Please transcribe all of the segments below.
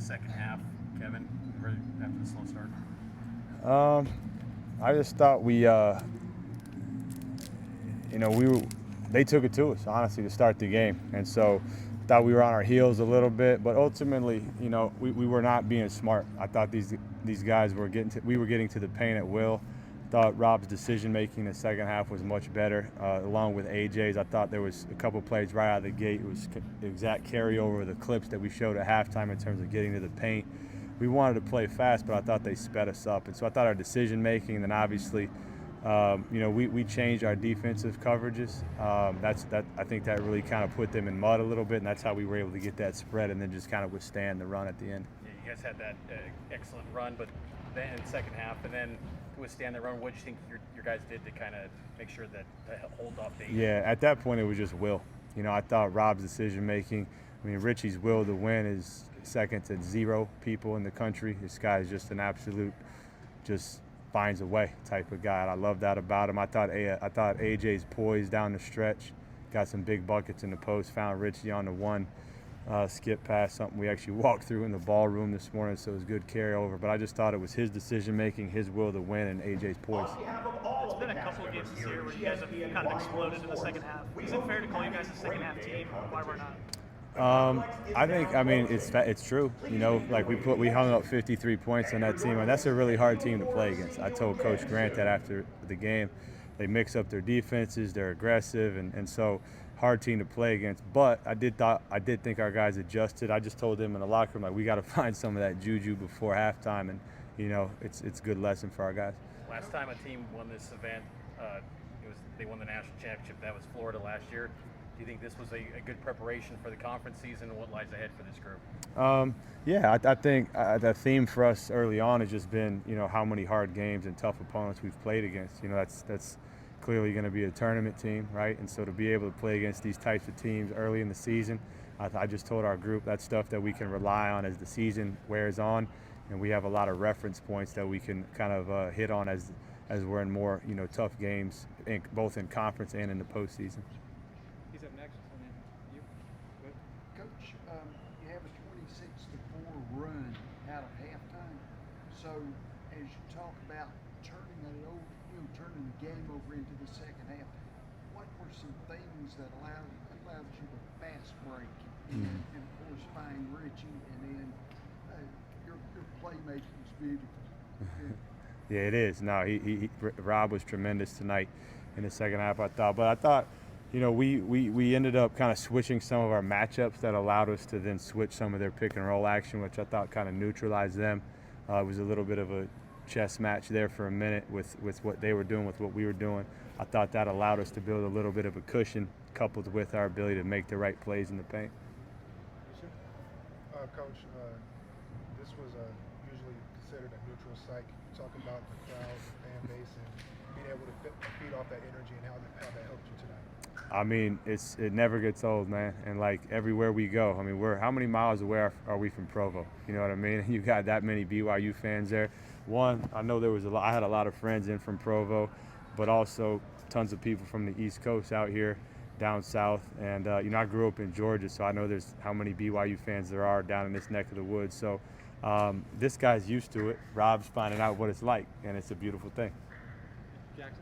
second half, Kevin, after the slow start? I just thought they took it to us, honestly, to start the game. And so thought we were on our heels a little bit, but ultimately, we were not being smart. I thought these guys we were getting to the paint at will. Thought Rob's decision making in the second half was much better, along with AJ's. I thought there was a couple plays right out of the gate. It was the exact carryover of the clips that we showed at halftime in terms of getting to the paint. We wanted to play fast, but I thought they sped us up. And so I thought our decision making, and then obviously, we changed our defensive coverages. I think that really kind of put them in mud a little bit, and that's how we were able to get that spread and then just kind of withstand the run at the end. Yeah, you guys had that excellent run, but then in the second half, and then to withstand the run, what did you think your guys did to kind of make sure that to hold off Dayton? Yeah, at that point it was just will. I thought Rob's decision making. Richie's will to win is second to zero people in the country. This guy is just an absolute, just finds a way type of guy. And I love that about him. I thought AJ's poised down the stretch, got some big buckets in the post, found Richie on the one skip pass, something we actually walked through in the ballroom this morning, so it was good carryover. But I just thought it was his decision making, his will to win, and AJ's poise. It's been a couple of games this year where you guys have kind of exploded in the second half. Is it fair to call you guys a second half team? Why we're not? It's true. We hung up 53 points on that team, and that's a really hard team to play against. I told Coach Grant that after the game. They mix up their defenses, they're aggressive, and so hard team to play against. But I did think our guys adjusted. I just told them in the locker room, we got to find some of that juju before halftime, and it's a good lesson for our guys. Last time a team won this event, they won the national championship. That was Florida last year. Do you think this was a good preparation for the conference season, and what lies ahead for this group? I think the theme for us early on has just been, how many hard games and tough opponents we've played against. That's clearly going to be a tournament team, right? And so to be able to play against these types of teams early in the season, I just told our group that's stuff that we can rely on as the season wears on, and we have a lot of reference points that we can kind of hit on as we're in more, tough games, both in conference and in the postseason. He's up next. You. Coach, you have a 26-4 run out of halftime. So as you talk about turning the game over into the second half, what were some things that allowed you to fast break and of course find Richie, and then your playmaking is beautiful. Yeah, it is. No, Rob was tremendous tonight in the second half, I thought. But I thought, we ended up kind of switching some of our matchups that allowed us to then switch some of their pick and roll action, which I thought kind of neutralized them. It was a little bit of a chess match there for a minute with what they were doing with what we were doing. I thought that allowed us to build a little bit of a cushion coupled with our ability to make the right plays in the paint. Coach, this was usually considered a neutral site. Talk about the crowd, the fan base, and being able to feed off that energy and how that helped you tonight. It never gets old, man. And everywhere we go, how many miles away are we from Provo? You know what I mean? You got that many BYU fans there. One, I know I had a lot of friends in from Provo, but also tons of people from the East Coast out here, down south. And I grew up in Georgia, so I know there's how many BYU fans there are down in this neck of the woods. So this guy's used to it. Rob's finding out what it's like, and it's a beautiful thing. Jackson.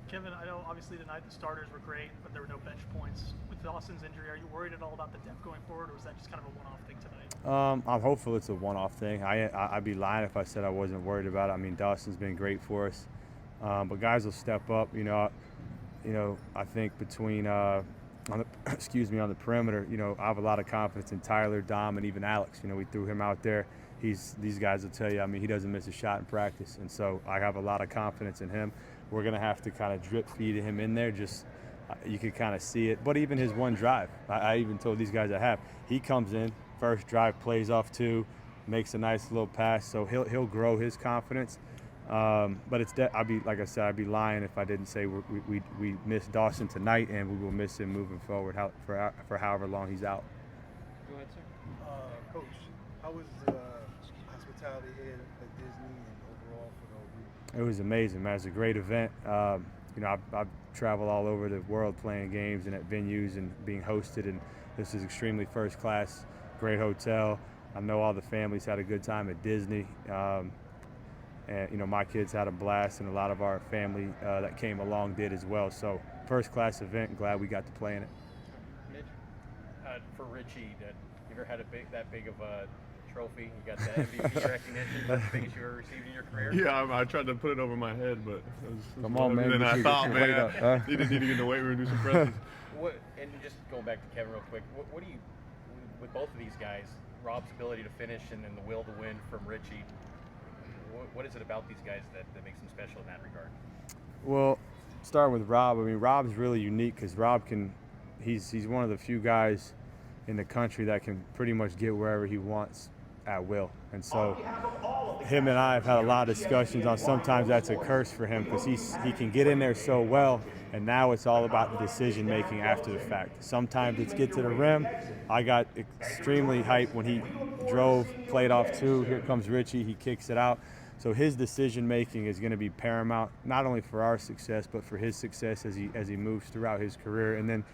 Kevin, I know obviously tonight the starters were great, but there were no bench points. With Dawson's injury, are you worried at all about the depth going forward, or was that just kind of a one-off thing tonight? I'm hopeful it's a one-off thing. I'd be lying if I said I wasn't worried about it. Dawson's been great for us, but guys will step up. I think between on the perimeter, I have a lot of confidence in Tyler, Dom, and even Alex. We threw him out there. These guys will tell you, he doesn't miss a shot in practice, and so I have a lot of confidence in him. We're going to have to kind of drip feed him in there. Just you could kind of see it. But even his one drive, I even told these guys he comes in, first drive, plays off two, makes a nice little pass. So he'll grow his confidence. But I'd be lying if I didn't say we missed Dawson tonight, and we will miss him moving forward for however long he's out. Go ahead, sir. Coach, how was hospitality here at Disney and overall for the whole group? It was amazing, man. It was a great event. I've traveled all over the world playing games and at venues and being hosted, and this is extremely first class, great hotel. I know all the families had a good time at Disney. And, my kids had a blast, and a lot of our family that came along did as well. So first-class event, and glad we got to play in it. Mitch? For Richie, you ever had that big of a trophy? You got the MVP recognition, that's the biggest you ever received in your career? Yeah, I tried to put it over my head, but it was Come on, man. than I thought, man. Up, huh? Need to get in the weight room and do some presses. And just going back to Kevin real quick, what do you, with both of these guys, Rob's ability to finish and then the will to win from Richie, what is it about these guys that makes them special in that regard? Well, starting with Rob, Rob's really unique because Rob he's one of the few guys in the country that can pretty much get wherever he wants at will. And so him and I have had a lot of discussions on sometimes that's a curse for him because he can get in there so well, and now it's all about the decision making after the fact. Sometimes it's get to the rim. I got extremely hyped when he played off two. Here comes Richie, he kicks it out. So his decision making is going to be paramount, not only for our success, but for his success as he moves throughout his career. And then,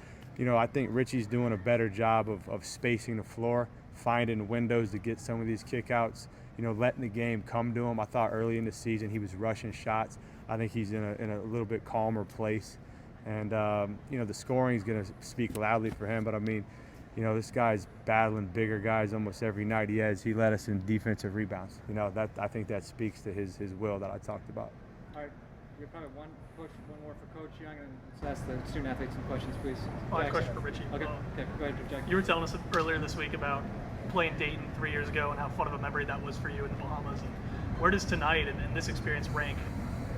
I think Richie's doing a better job of spacing the floor, finding windows to get some of these kickouts, letting the game come to him. I thought early in the season he was rushing shots. I think he's in a little bit calmer place. And, the scoring is going to speak loudly for him. But, this guy's battling bigger guys almost every night he led us in defensive rebounds. I think that speaks to his will that I talked about. All right, we have probably one more for Coach Young, and let's ask the student athletes some questions, please. I have a question for Richie. Okay, go ahead, Jack. You were telling us earlier this week about playing Dayton 3 years ago and how fun of a memory that was for you in the Bahamas. And where does tonight and this experience rank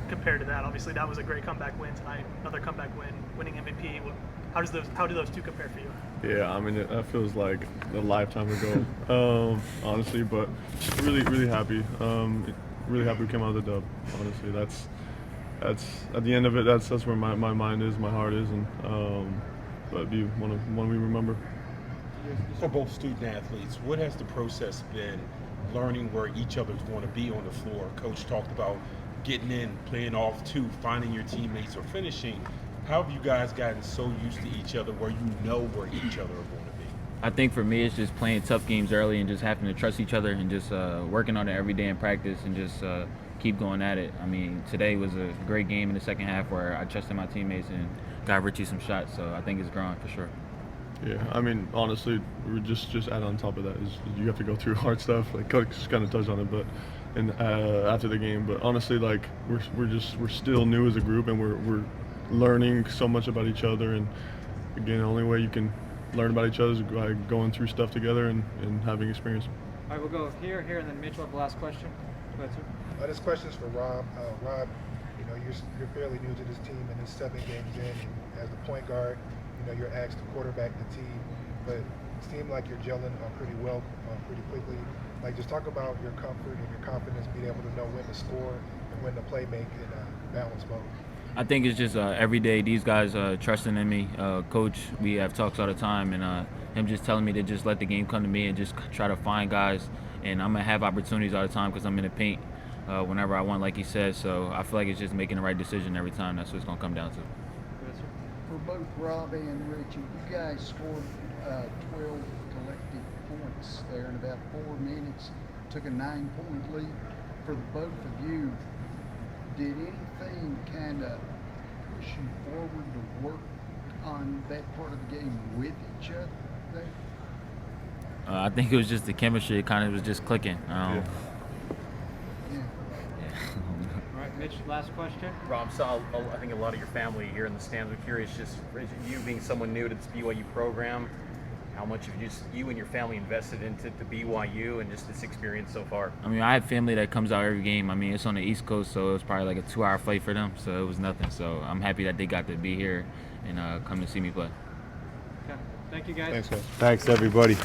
compared to that? Obviously, that was a great comeback win tonight. Another comeback win, winning MVP. How do those two compare for you? Yeah, that feels like a lifetime ago, honestly. But really, really happy. Really happy we came out of the dub. Honestly, that's at the end of it. That's where my mind is, my heart is, and that'd be one we remember. For both student athletes, what has the process been learning where each other's going to be on the floor? Coach talked about getting in, playing off two, finding your teammates, or finishing. How have you guys gotten so used to each other where you know where each other are going to be? I think for me, it's just playing tough games early and just having to trust each other and just working on it every day in practice and just keep going at it. Today was a great game in the second half where I trusted my teammates and got Richie some shots, so I think it's growing for sure. Yeah, honestly, we're just add on top of that is you have to go through hard stuff. Like Coach just kind of touched on it, but after the game. But honestly, like we're still new as a group, and we're learning so much about each other. And again, the only way you can learn about each other is by going through stuff together and having experience. All right, we'll go here, and then Mitch will have the last question. Go ahead, sir. This question's for Rob. Rob, you're fairly new to this team, and it's 7 games in. And as the point guard, you're asked to quarterback the team, but it seems like you're gelling pretty well, pretty quickly. Like, just talk about your comfort and your confidence, being able to know when to score and when to play make in balance mode. I think it's just every day these guys trusting in me. Coach, we have talks all the time, and him just telling me to just let the game come to me and just try to find guys. And I'm going to have opportunities all the time because I'm in the paint whenever I want, like he said. So I feel like it's just making the right decision every time. That's what it's going to come down to. For both Rob and Richie, you guys scored 12 collective points there in about 4 minutes, took a 9-point lead. For the both of you, did anything kind of push you forward to work on that part of the game with each other there? I think it was just the chemistry. It kind of was just clicking. Yeah. All right, Mitch, last question. Rob, I think a lot of your family here in the stands. I'm curious, just you being someone new to this BYU program, how much have you and your family invested into the BYU and just this experience so far? I have family that comes out every game. It's on the East Coast, so it was probably like a 2-hour flight for them, so it was nothing. So I'm happy that they got to be here and come to see me play. Okay. Thank you, guys. Thanks, guys. Thanks, everybody.